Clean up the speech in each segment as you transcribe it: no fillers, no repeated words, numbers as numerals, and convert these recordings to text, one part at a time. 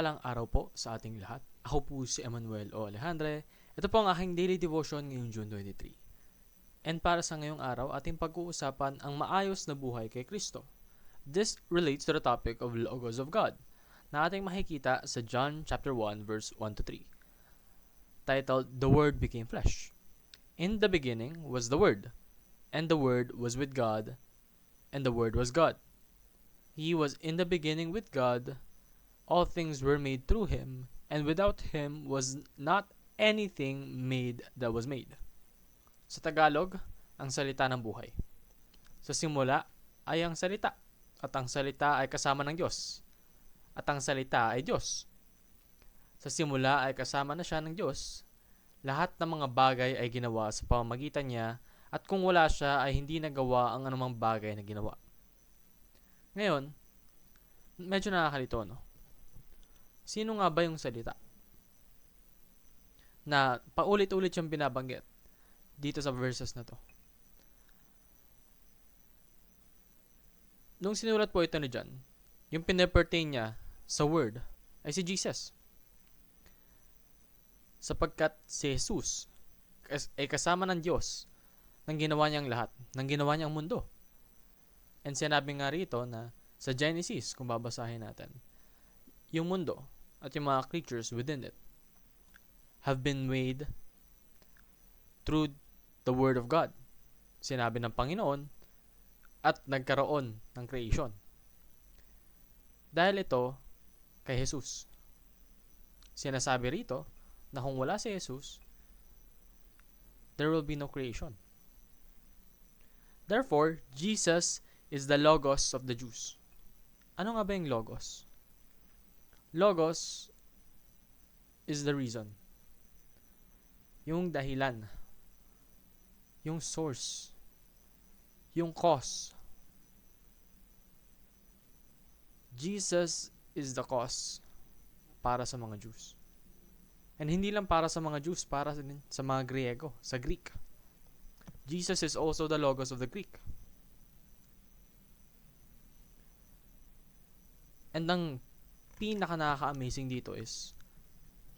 Mapagpalang araw po sa ating lahat. Ako po si Emmanuel O. Alejandre. Ito po ang aking daily devotion ngayong June 23. And para sa ngayong araw, ating pag-uusapan ang maayos na buhay kay Kristo. This relates to the topic of Logos of God na ating makikita sa John chapter 1 verse 1 to 3. Titled, The Word Became Flesh. In the beginning was the Word, and the Word was with God, and the Word was God. He was in the beginning with God. All things were made through him, and without him was not anything made that was made. Sa Tagalog, ang salita ng buhay. Sa simula ay ang salita, at ang salita ay kasama ng Diyos, at ang salita ay Diyos. Sa simula ay kasama na siya ng Diyos, lahat ng mga bagay ay ginawa sa pamamagitan niya, at kung wala siya ay hindi nagawa ang anumang bagay na ginawa. Ngayon, medyo nakakalito, no? Sino nga ba yung salita na paulit-ulit siyang binabanggit dito sa verses na to? Nung sinulat po ito ni John, yung pinapertain niya sa word ay si Jesus. Sapagkat si Jesus ay kasama ng Diyos nang ginawa niyang lahat, nang ginawa niyang mundo. And sinabi nga rito na sa Genesis, kung babasahin natin, yung mundo at yung mga creatures within it have been made through the Word of God. Sinabi ng Panginoon at nagkaroon ng creation. Dahil ito kay Jesus. Sinasabi rito na kung wala si Jesus, there will be no creation. Therefore, Jesus is the Logos of the Jews. Ano nga ba yung Logos? Logos is the reason. Yung dahilan. Yung source. Yung cause. Jesus is the cause para sa mga Jews. And hindi lang para sa mga Jews, para sa mga Griego, sa Greek. Jesus is also the Logos of the Greek. And ang pinaka nakaka-amazing dito is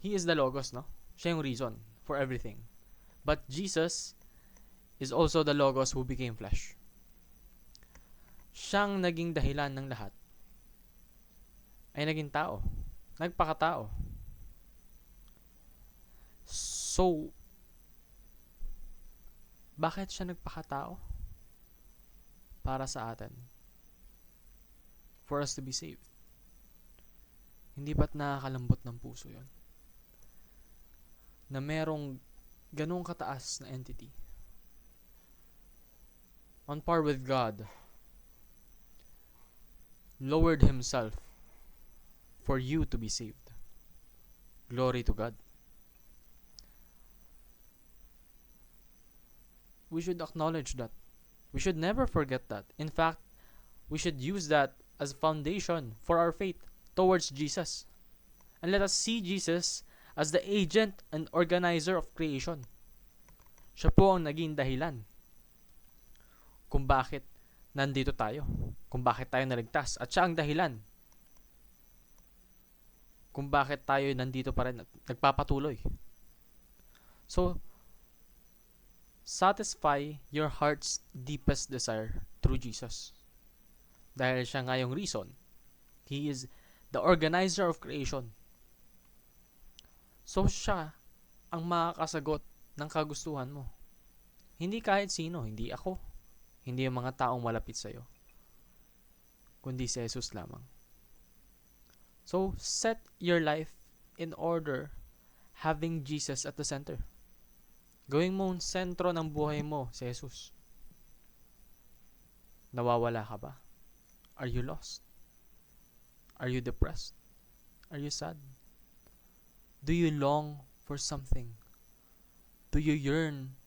He is the Logos, no? Siya yung reason for everything. But Jesus is also the Logos who became flesh. Siyang naging dahilan ng lahat ay naging tao. Nagpakatao. So, bakit siya nagpakatao? Para sa atin. For us to be saved. Hindi ba't nakakalambot ng puso yon? Na merong ganong kataas na entity. On par with God. Lowered himself for you to be saved. Glory to God. We should acknowledge that. We should never forget that. In fact, we should use that as a foundation for our faith towards Jesus. And let us see Jesus as the agent and organizer of creation. Siya po ang naging dahilan kung bakit nandito tayo. Kung bakit tayo naligtas. At siya ang dahilan kung bakit tayo nandito pa rin at nagpapatuloy. So, satisfy your heart's deepest desire through Jesus. Dahil siya nga yung reason. He is the organizer of creation. So, siya ang makakasagot ng kagustuhan mo. Hindi kahit sino, hindi ako. Hindi yung mga taong malapit sa'yo. Kundi si Jesus lamang. So, set your life in order having Jesus at the center. Gawin mo ang sentro ng buhay mo si Jesus. Nawawala ka ba? Are you lost? Are you depressed? Are you sad? Do you long for something? Do you yearn